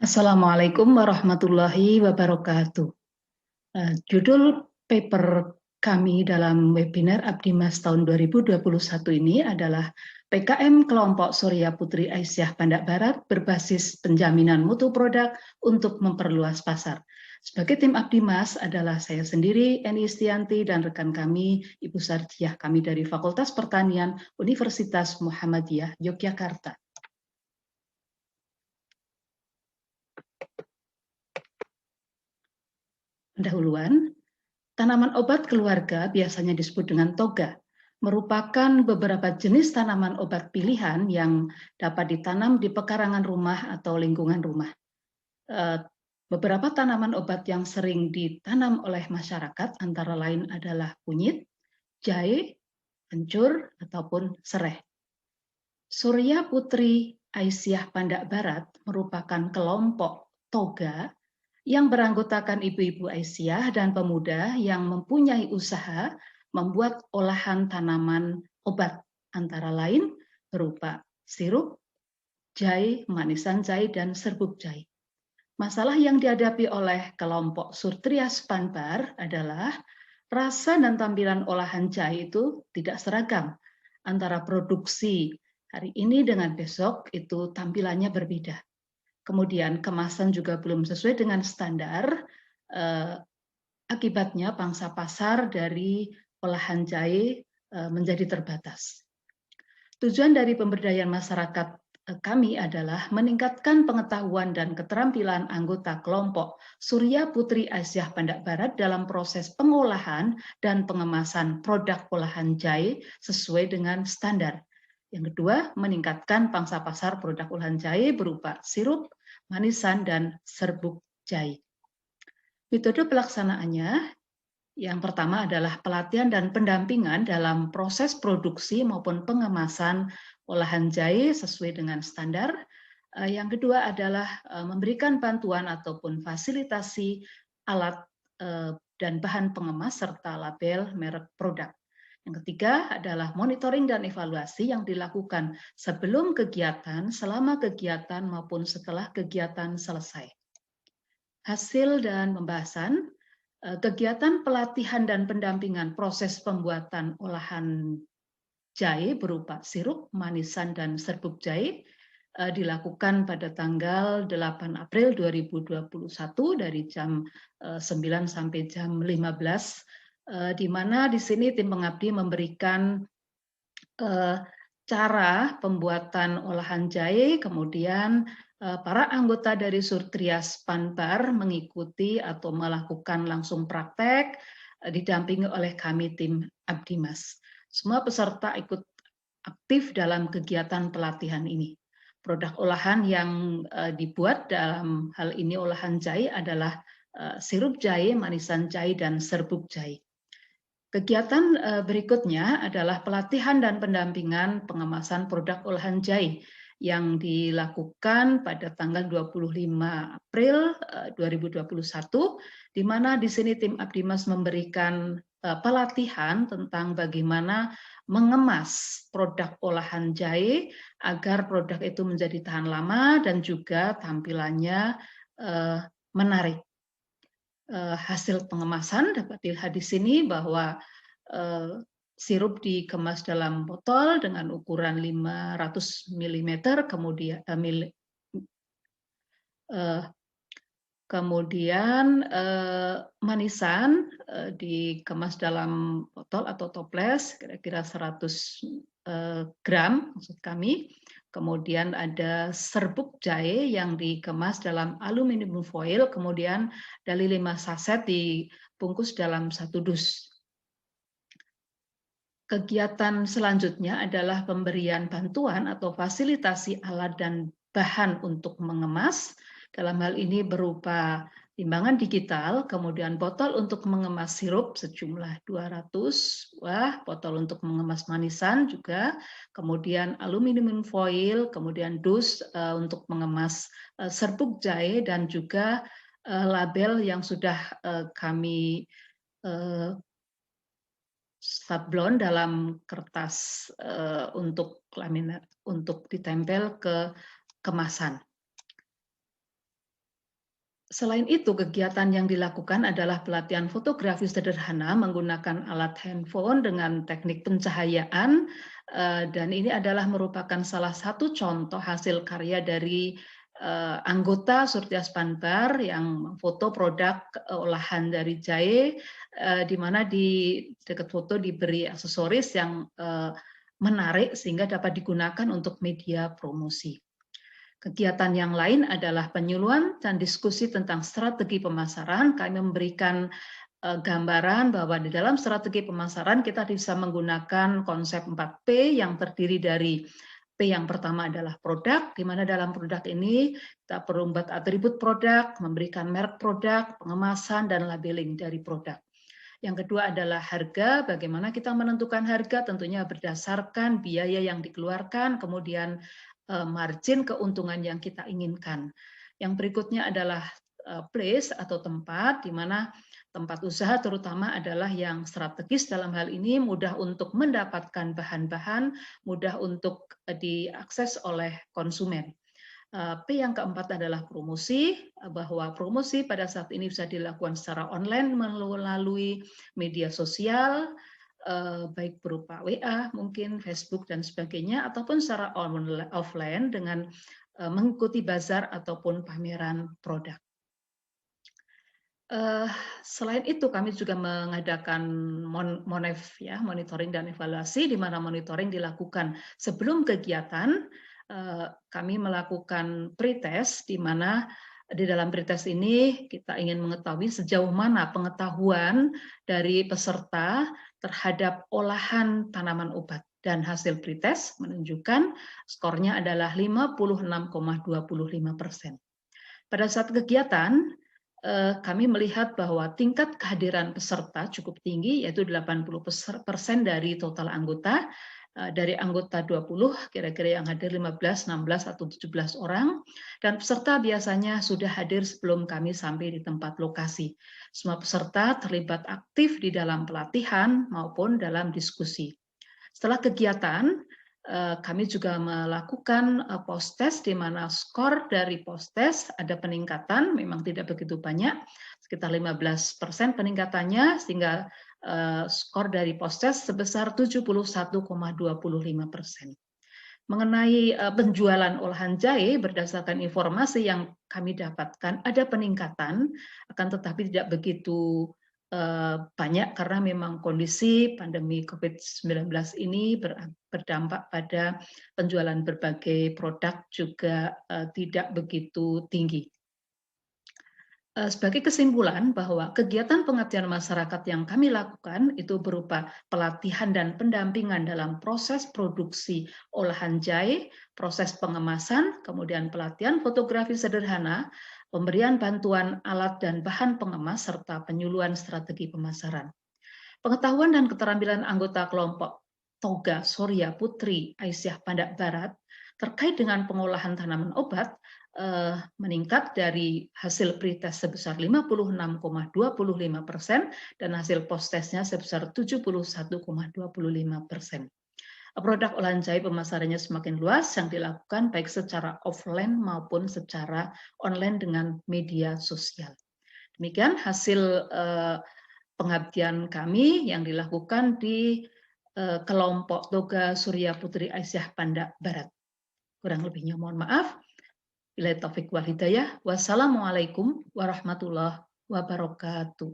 Assalamualaikum warahmatullahi wabarakatuh. Judul paper kami dalam webinar Abdimas tahun 2021 ini adalah PKM Kelompok Surya Putri Aisyah Pandak Barat berbasis penjaminan mutu produk untuk memperluas pasar. Sebagai tim Abdimas adalah saya sendiri, Eni Istianti, dan rekan kami, Ibu Sarjiah, kami dari Fakultas Pertanian Universitas Muhammadiyah Yogyakarta. Pendahuluan, tanaman obat keluarga biasanya disebut dengan toga, merupakan beberapa jenis tanaman obat pilihan yang dapat ditanam di pekarangan rumah atau lingkungan rumah. Beberapa tanaman obat yang sering ditanam oleh masyarakat antara lain adalah kunyit, jahe, kencur, ataupun sereh. Surya Putri Aisyah Pandak Barat merupakan kelompok toga yang beranggotakan ibu-ibu Aisyah dan pemuda yang mempunyai usaha membuat olahan tanaman obat, antara lain berupa sirup, jahe, manisan jahe, dan serbuk jahe. Masalah yang dihadapi oleh kelompok Surtrias Panbar adalah rasa dan tampilan olahan jahe itu tidak seragam antara produksi hari ini dengan besok, itu tampilannya berbeda. Kemudian kemasan juga belum sesuai dengan standar, akibatnya pangsa pasar dari olahan jahe menjadi terbatas. Tujuan dari pemberdayaan masyarakat kami adalah meningkatkan pengetahuan dan keterampilan anggota kelompok Surya Putri Aisyah Pandak Barat dalam proses pengolahan dan pengemasan produk olahan jahe sesuai dengan standar. Yang kedua, meningkatkan pangsa pasar produk olahan jahe berupa sirup, manisan, dan serbuk jahe. Metode pelaksanaannya, yang pertama adalah pelatihan dan pendampingan dalam proses produksi maupun pengemasan olahan jahe sesuai dengan standar. Yang kedua adalah memberikan bantuan ataupun fasilitasi alat dan bahan pengemas serta label merek produk. Yang ketiga adalah monitoring dan evaluasi yang dilakukan sebelum kegiatan, selama kegiatan, maupun setelah kegiatan selesai. Hasil dan pembahasan, kegiatan pelatihan dan pendampingan proses pembuatan olahan jahe berupa sirup, manisan, dan serbuk jahe dilakukan pada tanggal 8 April 2021 dari jam 9 sampai jam 15, di mana di sini tim pengabdi memberikan cara pembuatan olahan jahe, kemudian para anggota dari Surtrias Panbar mengikuti atau melakukan langsung praktek didampingi oleh kami tim Abdimas. Semua peserta ikut aktif dalam kegiatan pelatihan ini. Produk olahan yang dibuat dalam hal ini olahan jahe adalah sirup jahe, manisan jahe, dan serbuk jahe. Kegiatan berikutnya adalah pelatihan dan pendampingan pengemasan produk olahan jahe yang dilakukan pada tanggal 25 April 2021, di mana di sini tim Abdimas memberikan pelatihan tentang bagaimana mengemas produk olahan jahe agar produk itu menjadi tahan lama dan juga tampilannya menarik. Hasil pengemasan dapat dilihat di sini bahwa sirup dikemas dalam botol dengan ukuran 500 ml, kemudian manisan dikemas dalam botol atau toples kira-kira 100 gram maksud kami. Kemudian ada serbuk jahe yang dikemas dalam aluminium foil, kemudian dari 5 saset dibungkus dalam 1 dus. Kegiatan selanjutnya adalah pemberian bantuan atau fasilitasi alat dan bahan untuk mengemas. Dalam hal ini berupa timbangan digital, kemudian botol untuk mengemas sirup sejumlah 200 buah, botol untuk mengemas manisan juga, kemudian aluminium foil, kemudian dus untuk mengemas serbuk jahe, dan juga label yang sudah kami sablon dalam kertas untuk laminat untuk ditempel ke kemasan. Selain itu, kegiatan yang dilakukan adalah pelatihan fotografi sederhana menggunakan alat handphone dengan teknik pencahayaan, dan ini adalah merupakan salah satu contoh hasil karya dari anggota Surtias Banbar yang foto produk olahan dari jahe, di mana di dekat foto diberi aksesoris yang menarik sehingga dapat digunakan untuk media promosi. Kegiatan yang lain adalah penyuluhan dan diskusi tentang strategi pemasaran. Kami memberikan gambaran bahwa di dalam strategi pemasaran kita bisa menggunakan konsep 4P yang terdiri dari P yang pertama adalah produk, di mana dalam produk ini kita perlu membuat atribut produk, memberikan merek produk, pengemasan, dan labeling dari produk. Yang kedua adalah harga, bagaimana kita menentukan harga, tentunya berdasarkan biaya yang dikeluarkan, kemudian margin keuntungan yang kita inginkan. Yang berikutnya adalah place atau tempat, di mana tempat usaha terutama adalah yang strategis dalam hal ini, mudah untuk mendapatkan bahan-bahan, mudah untuk diakses oleh konsumen. P yang keempat adalah promosi, bahwa promosi pada saat ini bisa dilakukan secara online melalui media sosial, baik berupa WA, mungkin Facebook dan sebagainya, ataupun secara offline dengan mengikuti bazar ataupun pameran produk. Selain itu kami juga mengadakan MONEV ya, monitoring dan evaluasi, di mana monitoring dilakukan sebelum kegiatan. Kami melakukan pretest, di mana di dalam pretest ini kita ingin mengetahui sejauh mana pengetahuan dari peserta terhadap olahan tanaman obat, dan hasil pretest menunjukkan skornya adalah 56,25%. Pada saat kegiatan kami melihat bahwa tingkat kehadiran peserta cukup tinggi, yaitu 80% dari total anggota. Dari anggota 20, kira-kira yang hadir 15, 16, atau 17 orang, dan peserta biasanya sudah hadir sebelum kami sampai di tempat lokasi. Semua peserta terlibat aktif di dalam pelatihan maupun dalam diskusi. Setelah kegiatan, kami juga melakukan post-test, di mana skor dari post-test ada peningkatan, memang tidak begitu banyak, sekitar 15% peningkatannya, sehingga skor dari post-test sebesar 71,25%. Mengenai penjualan olahan jahe, berdasarkan informasi yang kami dapatkan, ada peningkatan, akan tetapi tidak begitu banyak karena memang kondisi pandemi COVID-19 ini berdampak pada penjualan berbagai produk juga tidak begitu tinggi. Sebagai kesimpulan bahwa kegiatan pengabdian masyarakat yang kami lakukan itu berupa pelatihan dan pendampingan dalam proses produksi olahan jahe, proses pengemasan, kemudian pelatihan fotografi sederhana, pemberian bantuan alat dan bahan pengemas, serta penyuluhan strategi pemasaran. Pengetahuan dan keterampilan anggota kelompok Toga Surya Putri Aisyah Pandak Barat terkait dengan pengolahan tanaman obat meningkat dari hasil pretest sebesar 56,25% dan hasil post-testnya sebesar 71,25%. Produk olahan jahe pemasarannya semakin luas yang dilakukan baik secara offline maupun secara online dengan media sosial. Demikian hasil pengabdian kami yang dilakukan di kelompok Toga Surya Putri Aisyah Pandak Barat. Kurang lebihnya mohon maaf. Billahi taufik wal hidayah. Wassalamualaikum warahmatullahi wabarakatuh.